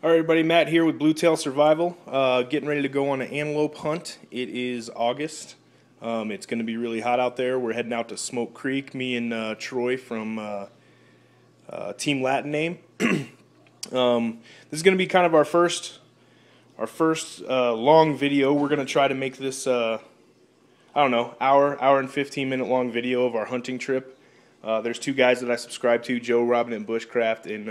All right, everybody, Matt here with Bluetail Survival. Getting ready to go on an antelope hunt. It is August. It's going to be really hot out there. We're heading out to Smoke Creek, me and Troy from Team Latin Name. This is going to be kind of our first long video. We're going to try to make this, I don't know, hour and 15-minute long video of our hunting trip. There's two guys that I subscribe to, Joe, Robin, and Bushcraft, in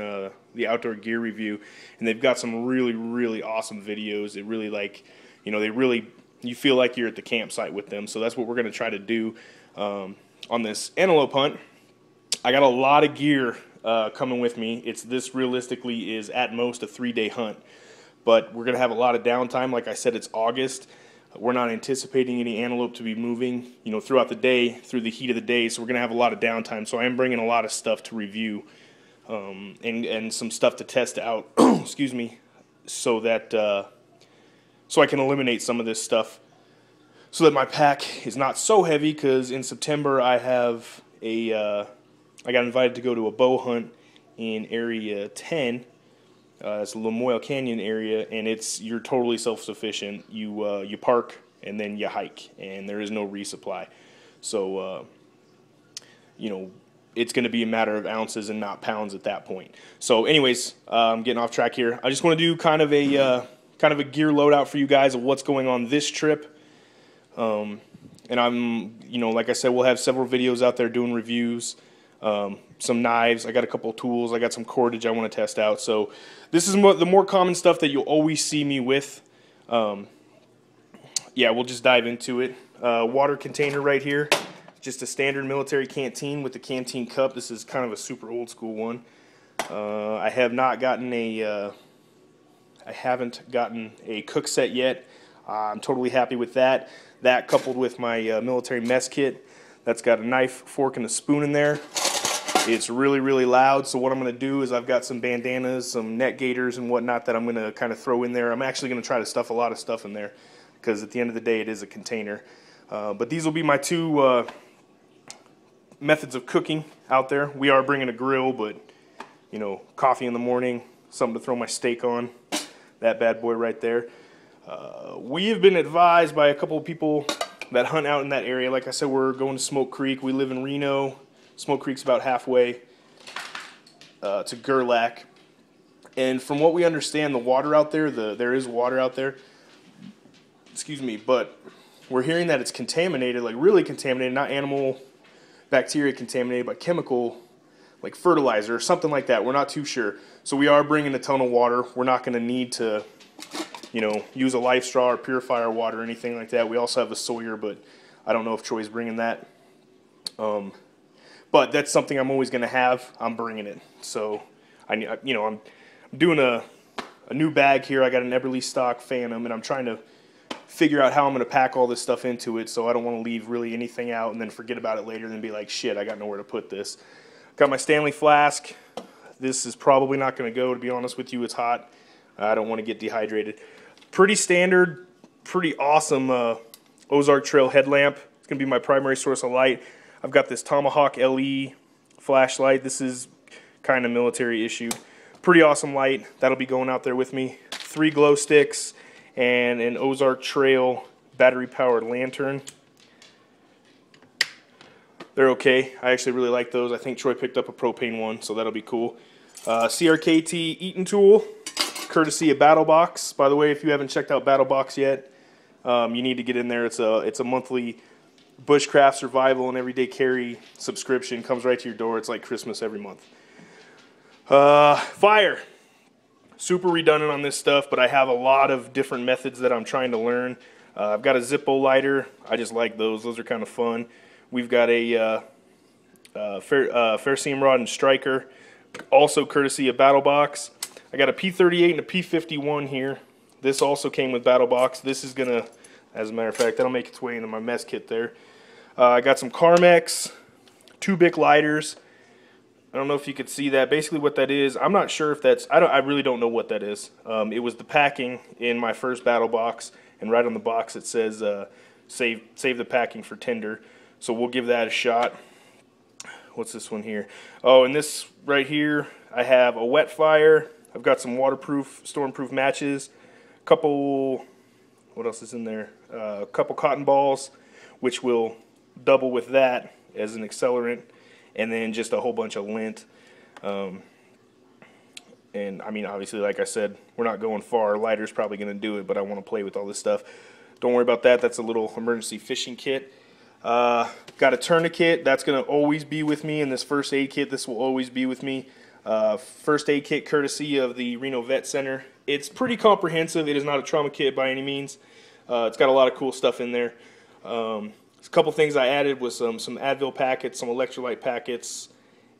the Outdoor Gear Review, and they've got some really awesome videos. It really, like, you know, you feel like you're at the campsite with them. So that's what we're going to try to do on this antelope hunt. I got a lot of gear coming with me. This realistically is at most a 3-day hunt, but we're going to have a lot of downtime. Like I said, it's August. We're not anticipating any antelope to be moving, you know, throughout the day, through the heat of the day. So we're going to have a lot of downtime. So I am bringing a lot of stuff to review, and some stuff to test out. Excuse me, so that so I can eliminate some of this stuff, so that my pack is not so heavy. Because in September I have I got invited to go to a bow hunt in Area 10. It's a Lamoille Canyon area, and you're totally self-sufficient. You park and then you hike, and there is no resupply. So you know, it's going to be a matter of ounces and not pounds at that point. So, anyways, I'm getting off track here. I just want to do kind of a gear loadout for you guys of what's going on this trip. And you know, like I said, we'll have several videos out there doing reviews. Some knives. I got a couple tools. I got some cordage I want to test out. So this is the more common stuff that you'll always see me with. Yeah, we'll just dive into it. Water container right here. Just a standard military canteen with the canteen cup. This is kind of a super old school one. I haven't gotten a cook set yet. I'm totally happy with that. That coupled with my military mess kit. That's got a knife, fork, and a spoon in there. It's really loud, so what I'm going to do is I've got some bandanas, some net gaiters and whatnot that I'm going to kind of throw in there. I'm actually going to try to stuff a lot of stuff in there, because at the end of the day it is a container. But these will be my two methods of cooking out there. We are bringing a grill, but, you know, coffee in the morning, something to throw my steak on, that bad boy right there. We have been advised by a couple of people that hunt out in that area. Like I said, we're going to Smoke Creek. We live in Reno. Smoke Creek's about halfway to Gerlach. And from what we understand, the water out there, there is water out there. Excuse me, but we're hearing that it's contaminated, like really contaminated, not animal bacteria contaminated, but chemical, like fertilizer or something like that. We're not too sure. So we are bringing a ton of water. We're not going to need to, you know, use a life straw or purify our water or anything like that. We also have a Sawyer, but I don't know if Troy's bringing that. But that's something I'm always going to have. I'm bringing it. So, I'm doing a new bag here. I got an Eberly stock Phantom, and I'm trying to figure out how I'm going to pack all this stuff into it, so I don't want to leave really anything out and then forget about it later and then be like, shit, I got nowhere to put this. Got my Stanley flask. This is probably not going to go, to be honest with you. It's hot. I don't want to get dehydrated. Pretty standard, pretty awesome Ozark Trail headlamp. It's going to be my primary source of light. I've got this Tomahawk LE flashlight. This is kind of military issued. Pretty awesome light. That'll be going out there with me. 3 glow sticks and an Ozark Trail battery powered lantern. They're okay. I actually really like those. I think Troy picked up a propane one, so that'll be cool. CRKT Eaton tool, courtesy of BattleBox. By the way, if you haven't checked out BattleBox yet, you need to get in there. It's a monthly bushcraft survival and everyday carry subscription. Comes right to your door. It's like Christmas every month. Fire. Super redundant on this stuff, but I have a lot of different methods that I'm trying to learn. I've got a Zippo lighter. I just like those. Those are kind of fun. We've got a fair seam rod and striker, also courtesy of BattleBox. I got a P38 and a P51 here. This also came with BattleBox. This is going to, as a matter of fact, that'll make its way into my mess kit there. I got some Carmex, 2 Bic lighters. I don't know if you could see that. Basically what that is, I'm not sure if that's, I really don't know what that is. It was the packing in my first BattleBox, and right on the box it says, save the packing for Tinder. So we'll give that a shot. What's this one here? Oh, and this right here, I have a wet fire, I've got some waterproof, stormproof matches, a couple, what else is in there? A couple cotton balls, which will double with that as an accelerant, and then just a whole bunch of lint. And I mean, obviously, like I said, we're not going far. Lighter's probably going to do it, but I want to play with all this stuff. Don't worry about that. That's a little emergency fishing kit. Got a tourniquet. That's going to always be with me. In this first aid kit, this will always be with me. First aid kit courtesy of the Reno Vet Center. It's pretty comprehensive. It is not a trauma kit by any means. It's got a lot of cool stuff in there. A couple things I added was some Advil packets, some electrolyte packets,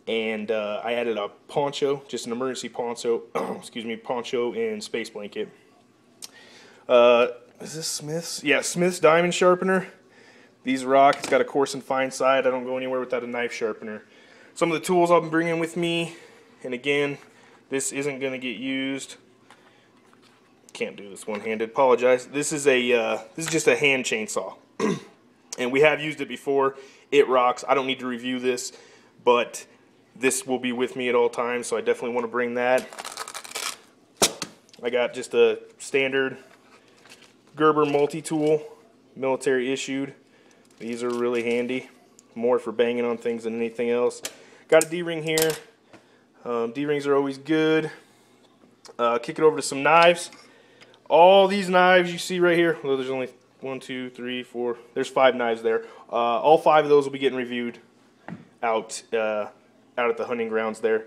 and I added a poncho, just an emergency poncho, excuse me, poncho and space blanket. Is this Smith's? Yeah, Smith's diamond sharpener. These rock. It's got a coarse and fine side. I don't go anywhere without a knife sharpener. Some of the tools I'll be bringing with me, and again, this isn't going to get used. Can't do this one-handed. Apologize. This is just a hand chainsaw, and we have used it before. It rocks. I don't need to review this, but this will be with me at all times, so I definitely want to bring that. I got just a standard Gerber multi-tool, military issued. These are really handy, more for banging on things than anything else. Got a D-ring here. D-rings are always good. Kick it over to some knives. All these knives you see right here, well, there's only 1, 2, 3, 4, there's 5 knives there. All 5 of those will be getting reviewed out at the hunting grounds there.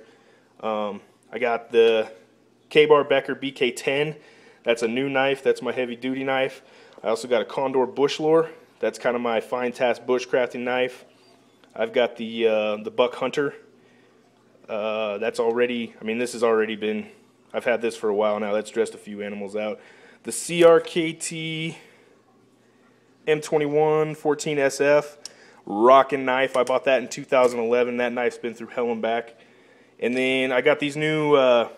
I got the K-Bar Becker BK10. That's a new knife. That's my heavy duty knife. I also got a Condor Bush Lore. That's kind of my fine task bushcrafting knife. I've got the Buck Hunter. That's already, I mean, this has already been, I've had this for a while now. That's dressed a few animals out. The CRKT M21 14SF. Rockin' knife. I bought that in 2011. That knife's been through hell and back. And then I got these new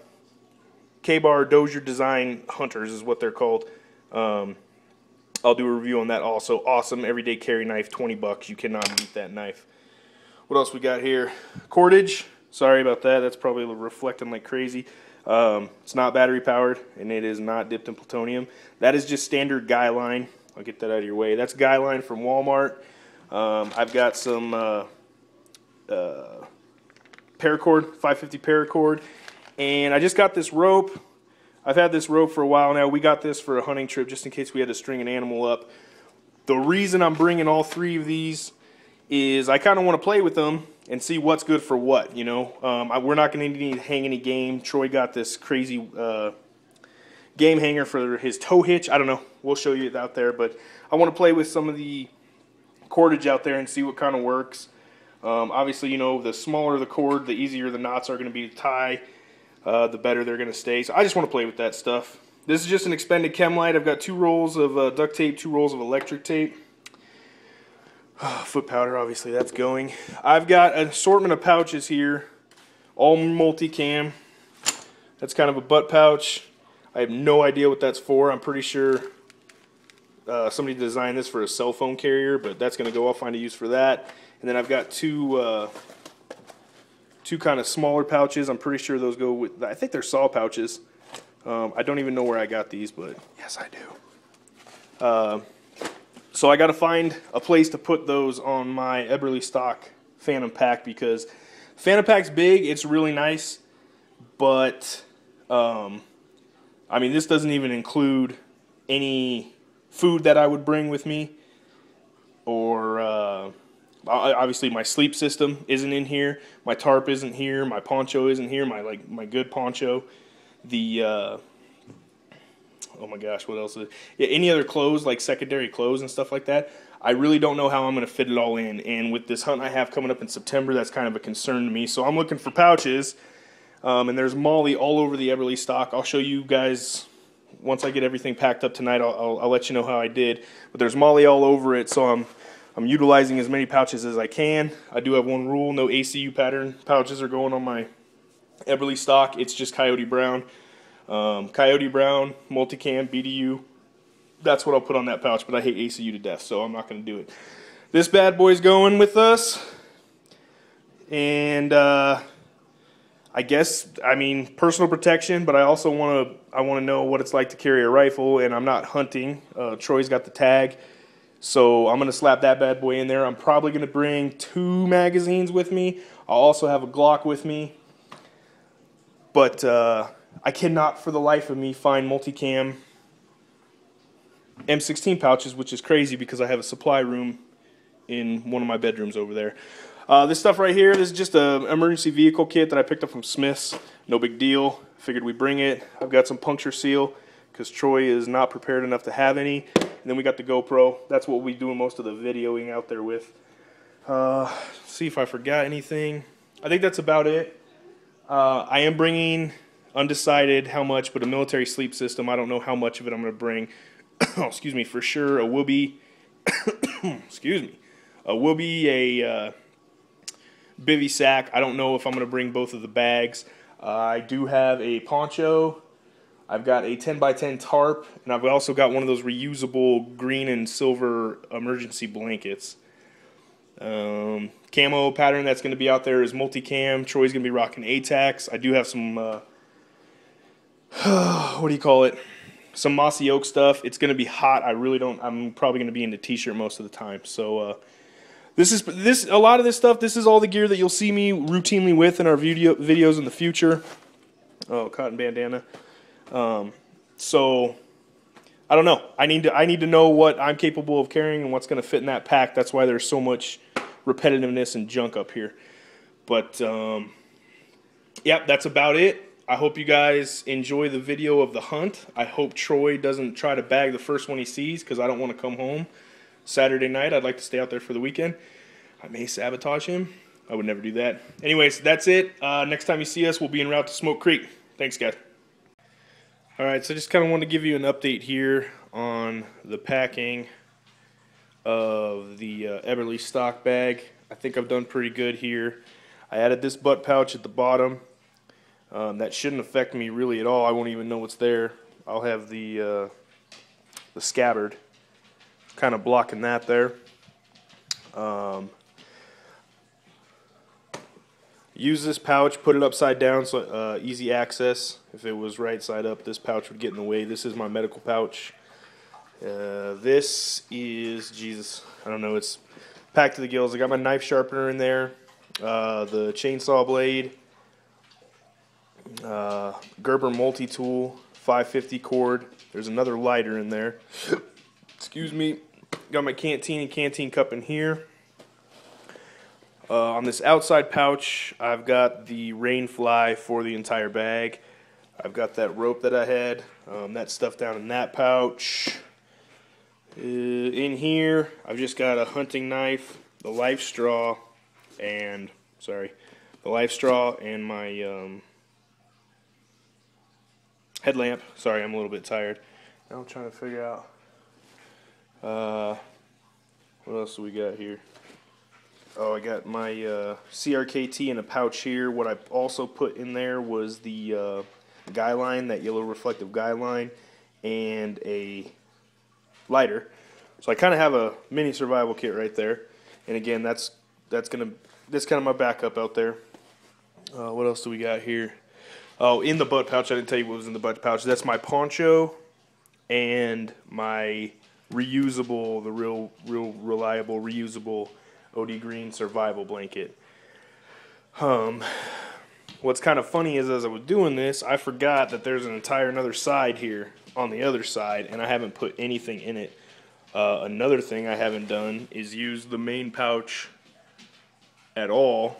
K-Bar Dozier Design Hunters is what they're called. I'll do a review on that also. Awesome everyday carry knife, 20 bucks. You cannot beat that knife. What else we got here? Cordage. Sorry about that. That's probably reflecting like crazy. It's not battery powered, and it is not dipped in plutonium. That is just standard guy line. I'll get that out of your way. That's guy line from Walmart. I've got some paracord, 550 paracord, and I just got this rope. I've had this rope for a while now. We got this for a hunting trip just in case we had to string an animal up. The reason I'm bringing all 3 of these is I kind of want to play with them and see what's good for what, you know. We're not going to need to hang any game. Troy got this crazy game hanger for his tow hitch. I don't know. We'll show you it out there, but I want to play with some of the cordage out there and see what kind of works. Obviously, you know, the smaller the cord, the easier the knots are going to be to tie, the better they're going to stay. So I just want to play with that stuff. This is just an expended chem light. I've got 2 rolls of duct tape, 2 rolls of electric tape. Foot powder, obviously, that's going. I've got an assortment of pouches here, all multicam. That's kind of a butt pouch. I have no idea what that's for. I'm pretty sure somebody designed this for a cell phone carrier, but that's going to go. I'll find a use for that. And then I've got two kind of smaller pouches. I'm pretty sure those go with, I think they're saw pouches. I don't even know where I got these, but yes, I do. So I got to find a place to put those on my Eberly stock Phantom pack, because Phantom pack's big. It's really nice, but I mean, this doesn't even include any food that I would bring with me, or obviously my sleep system isn't in here, my tarp isn't here, my poncho isn't here, my good poncho, the oh my gosh, what else is it? Yeah, any other clothes, like secondary clothes and stuff like that. I really don't know how I'm going to fit it all in, and with this hunt I have coming up in September, that's kind of a concern to me. So I'm looking for pouches, and there's Molly all over the Eberly stock. I'll show you guys once I get everything packed up tonight. I'll let you know how I did, but there's Molly all over it, so I'm utilizing as many pouches as I can. I do have one rule: no ACU pattern pouches are going on my Eberly stock. It's just Coyote Brown. Coyote Brown, multicam, BDU. That's what I'll put on that pouch, but I hate ACU to death, so I'm not going to do it. This bad boy's going with us, and I'm I guess, I mean, personal protection, but I also want to know what it's like to carry a rifle, and I'm not hunting. Troy's got the tag, so I'm going to slap that bad boy in there. I'm probably going to bring 2 magazines with me. I'll also have a Glock with me, but I cannot for the life of me find multicam M16 pouches, which is crazy because I have a supply room in one of my bedrooms over there. This stuff right here, this is just an emergency vehicle kit that I picked up from Smith's. No big deal. Figured we'd bring it. I've got some puncture seal because Troy is not prepared enough to have any. And then we got the GoPro. That's what we do most of the videoing out there with. See if I forgot anything. I think that's about it. I am bringing, undecided how much, but a military sleep system. I don't know how much of it I'm going to bring. Oh, excuse me, for sure. A will be, excuse me, a will be a bivy sack. I don't know if I'm going to bring both of the bags. I do have a poncho. I've got a 10x10 tarp, and I've also got one of those reusable green and silver emergency blankets. Camo pattern that's going to be out there is multicam. Troy's going to be rocking ATACs. I do have some, what do you call it? Some mossy oak stuff. It's going to be hot. I'm probably going to be in the t-shirt most of the time. So, a lot of this stuff, this is all the gear that you'll see me routinely with in our videos in the future. Oh, cotton bandana. So I don't know. I need to know what I'm capable of carrying and what's going to fit in that pack. That's why there's so much repetitiveness and junk up here. But yeah, that's about it. I hope you guys enjoy the video of the hunt. I hope Troy doesn't try to bag the first one he sees because I don't want to come home Saturday night. I'd like to stay out there for the weekend. I may sabotage him. I would never do that. Anyways, that's it. Next time you see us, we'll be en route to Smoke Creek. Thanks, guys. Alright, so just kind of want to give you an update here on the packing of the Eberly stock bag. I think I've done pretty good here. I added this butt pouch at the bottom. That shouldn't affect me really at all. I won't even know what's there. I'll have the scabbard kind of blocking that there. Use this pouch, put it upside down so easy access. If it was right side up, this pouch would get in the way. This is my medical pouch. This is, Jesus, I don't know, it's packed to the gills. I got my knife sharpener in there, the chainsaw blade, Gerber multi-tool, 550 cord. There's another lighter in there. Excuse me. Got my canteen and canteen cup in here. On this outside pouch, I've got the rain fly for the entire bag. I've got that rope that I had. That stuff down in that pouch. In here, I've just got a hunting knife, the life straw, and my headlamp. Sorry, I'm a little bit tired. Now I'm trying to figure out what else do we got here. Oh, I got my CRKT in a pouch here. What I also put in there was the guy line, that yellow reflective guy line, and a lighter. So I kind of have a mini survival kit right there. And again, that's kind of my backup out there. What else do we got here? Oh, in the butt pouch, I didn't tell you what was in the butt pouch. That's my poncho and my reusable, the real reliable reusable OD Green survival blanket. What's kind of funny is, as I was doing this, I forgot that there's an entire another side here on the other side, and I haven't put anything in it. Another thing I haven't done is use the main pouch at all.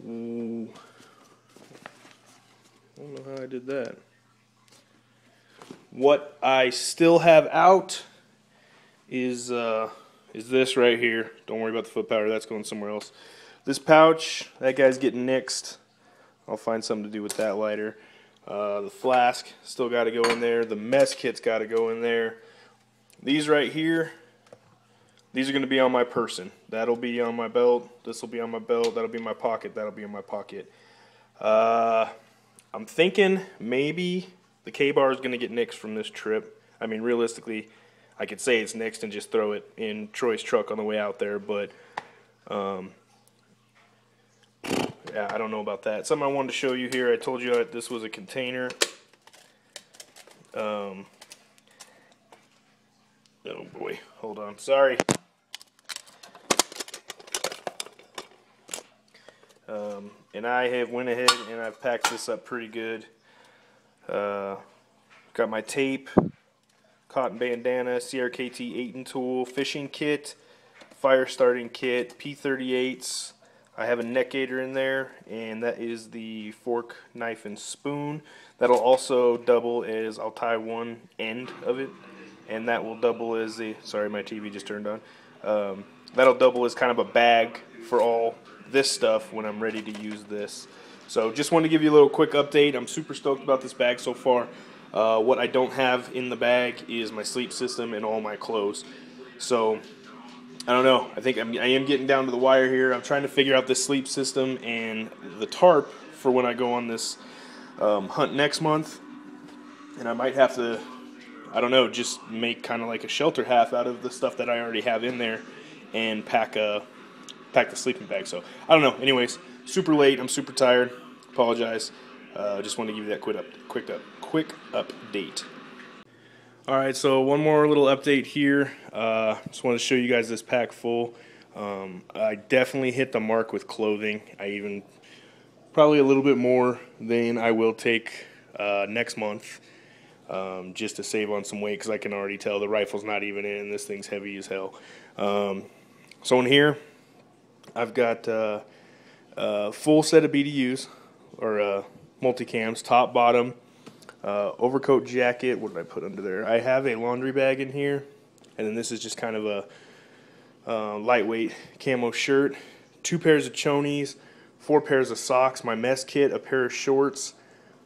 Ooh. I don't know how I did that. What I still have out is this right here. Don't worry about the foot powder, that's going somewhere else. This pouch, that guy's getting nixed. I'll find something to do with that lighter. The flask still got to go in there. The mess kit's got to go in there. These right here, these are going to be on my person. That'll be on my belt. This will be on my belt. That'll be in my pocket. That'll be in my pocket. I'm thinking maybe the K-bar is going to get nixed from this trip. I mean, realistically, I could say it's nixed and just throw it in Troy's truck on the way out there, but yeah, I don't know about that. Something I wanted to show you here. I told you that this was a container. Oh boy, hold on. Sorry. And I have went ahead and I've packed this up pretty good. Got my tape, cotton bandana, CRKT 8 tool, fishing kit, fire starting kit, P38s. I have a neck gaiter in there, and that is the fork, knife, and spoon. That'll also double as, I'll tie one end of it, and that will double as the, sorry, my TV just turned on. That'll double as kind of a bag for all this stuff when I'm ready to use this. So just wanted to give you a little quick update. I'm super stoked about this bag so far. What I don't have in the bag is my sleep system and all my clothes. So I don't know. I think I am getting down to the wire here. I'm trying to figure out this sleep system and the tarp for when I go on this hunt next month. And I might have to, I don't know, just make kind of like a shelter half out of the stuff that I already have in there and pack the sleeping bag. So I don't know. Anyways, super late. I'm super tired. Apologize. Just wanted to give you that quick update. All right, so one more little update here. Just want to show you guys this pack full. I definitely hit the mark with clothing. I even probably a little bit more than I will take next month, just to save on some weight, because I can already tell the rifle's not even in. This thing's heavy as hell. So in here, I've got a full set of BDUs, or multicams, top, bottom, overcoat, jacket. What did I put under there? I have a laundry bag in here, and then this is just kind of a lightweight camo shirt, 2 pairs of chonies, 4 pairs of socks, my mess kit, a pair of shorts,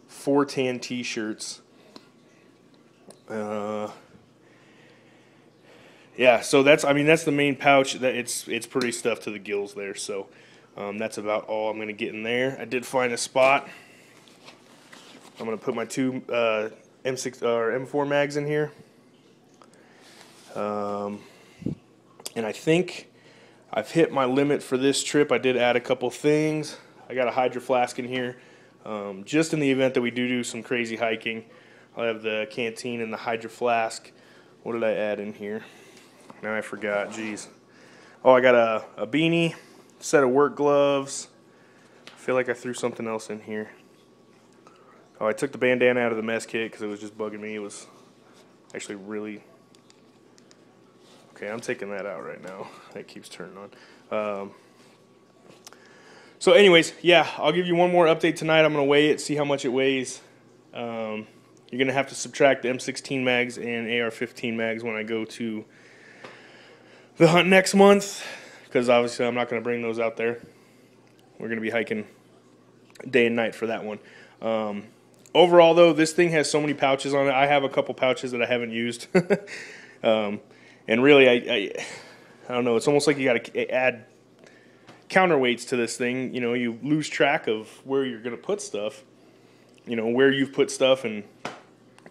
4 tan t-shirts. Yeah, so that's the main pouch. That it's pretty stuffed to the gills there. So that's about all I'm gonna get in there. I did find a spot. I'm gonna put my 2 M6 or M4 mags in here, and I think I've hit my limit for this trip. I did add a couple things. I got a hydro flask in here, just in the event that we do some crazy hiking. I'll have the canteen and the hydro flask. What did I add in here? Now I forgot. Jeez. Oh, I got a beanie, set of work gloves. I feel like I threw something else in here. Oh, I took the bandana out of the mess kit because it was just bugging me. It was actually really... Okay, I'm taking that out right now. That keeps turning on. So anyways, yeah, I'll give you one more update tonight. I'm going to weigh it, see how much it weighs. You're going to have to subtract the M16 mags and AR-15 mags when I go to the hunt next month, because obviously I'm not going to bring those out there. We're going to be hiking day and night for that one. Overall, though, this thing has so many pouches on it. I have a couple pouches that I haven't used. And really, I don't know. It's almost like you got to add counterweights to this thing. You know, you lose track of where you're going to put stuff. You know, where you've put stuff and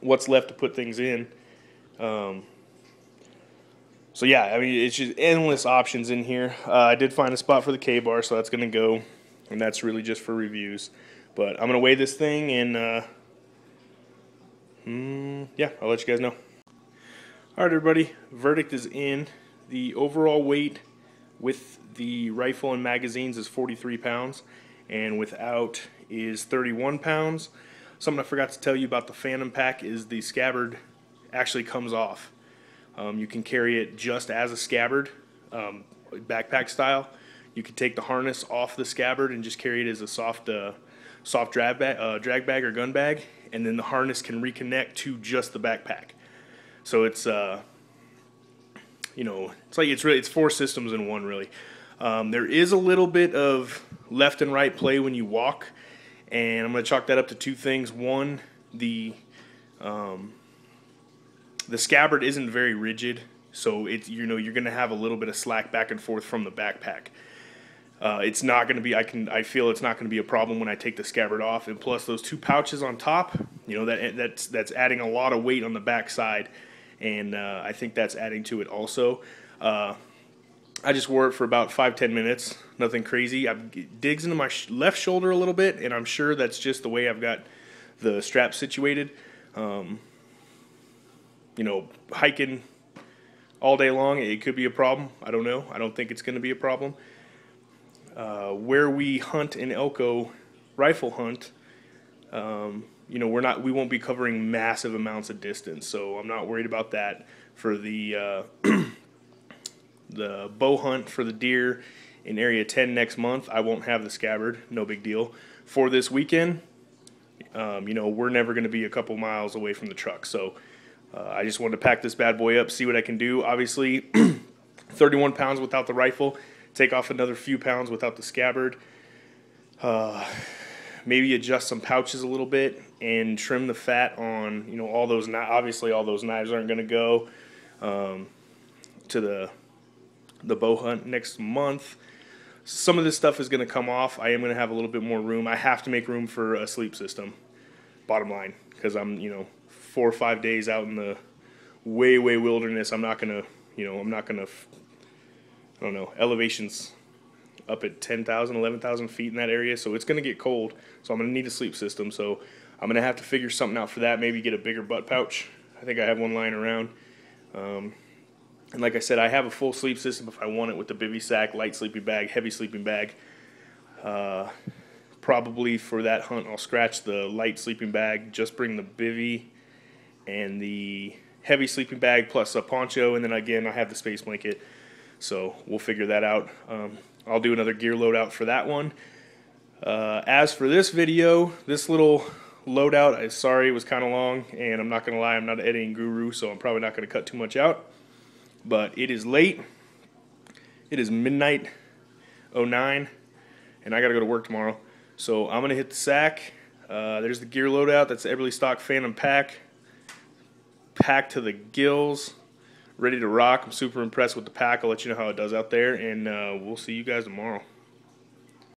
what's left to put things in. So yeah, I mean, it's just endless options in here. I did find a spot for the K-bar, so that's going to go, and that's really just for reviews. But I'm going to weigh this thing, and yeah, I'll let you guys know. All right, everybody, verdict is in. The overall weight with the rifle and magazines is 43 pounds, and without is 31 pounds. Something I forgot to tell you about the Phantom pack is the scabbard actually comes off. You can carry it just as a scabbard, backpack style. You can take the harness off the scabbard and just carry it as a soft drag bag or gun bag, and then the harness can reconnect to just the backpack. So it's you know, it's 4 systems in one, really. There is a little bit of left and right play when you walk, and I'm going to chalk that up to 2 things. One, the scabbard isn't very rigid, so you're going to have a little bit of slack back and forth from the backpack. It's not going to be. I feel it's not going to be a problem when I take the scabbard off, and plus those 2 pouches on top. You know, that's adding a lot of weight on the back side, and I think that's adding to it also. I just wore it for about 5-10 minutes. Nothing crazy. It digs into my left shoulder a little bit, and I'm sure that's just the way I've got the strap situated. Hiking all day long, it could be a problem. I don't know. I don't think it's going to be a problem. Where we hunt in Elko, rifle hunt, we won't be covering massive amounts of distance, so I'm not worried about that. For the the bow hunt for the deer in Area 10 next month, I won't have the scabbard. No big deal. For this weekend, we're never going to be a couple miles away from the truck, so I just wanted to pack this bad boy up, see what I can do. Obviously, 31 pounds without the rifle. Take off another few pounds without the scabbard. Maybe adjust some pouches a little bit and trim the fat on, all those. Obviously, all those knives aren't going to go to the bow hunt next month. Some of this stuff is going to come off. I am going to have a little bit more room. I have to make room for a sleep system. Bottom line, because I'm 4 or 5 days out in the way wilderness. I'm not going to. I don't know, elevations up at 10,000, 11,000 feet in that area, so it's going to get cold, so I'm going to need a sleep system, so I'm going to have to figure something out for that, maybe get a bigger butt pouch. I think I have one lying around, and like I said, I have a full sleep system if I want it, with the bivy sack, light sleeping bag, heavy sleeping bag. Probably for that hunt, I'll scratch the light sleeping bag, just bring the bivy and the heavy sleeping bag plus a poncho, and then again, I have the space blanket. So we'll figure that out. I'll do another gear loadout for that one. As for this video, this little loadout, sorry it was kind of long, and I'm not going to lie, I'm not an editing guru, so I'm probably not going to cut too much out. But it is late. It is midnight 09, and I got to go to work tomorrow. So I'm going to hit the sack. There's the gear loadout. That's the Everly Stock Phantom pack. Packed to the gills. Ready to rock. I'm super impressed with the pack. I'll let you know how it does out there, and we'll see you guys tomorrow.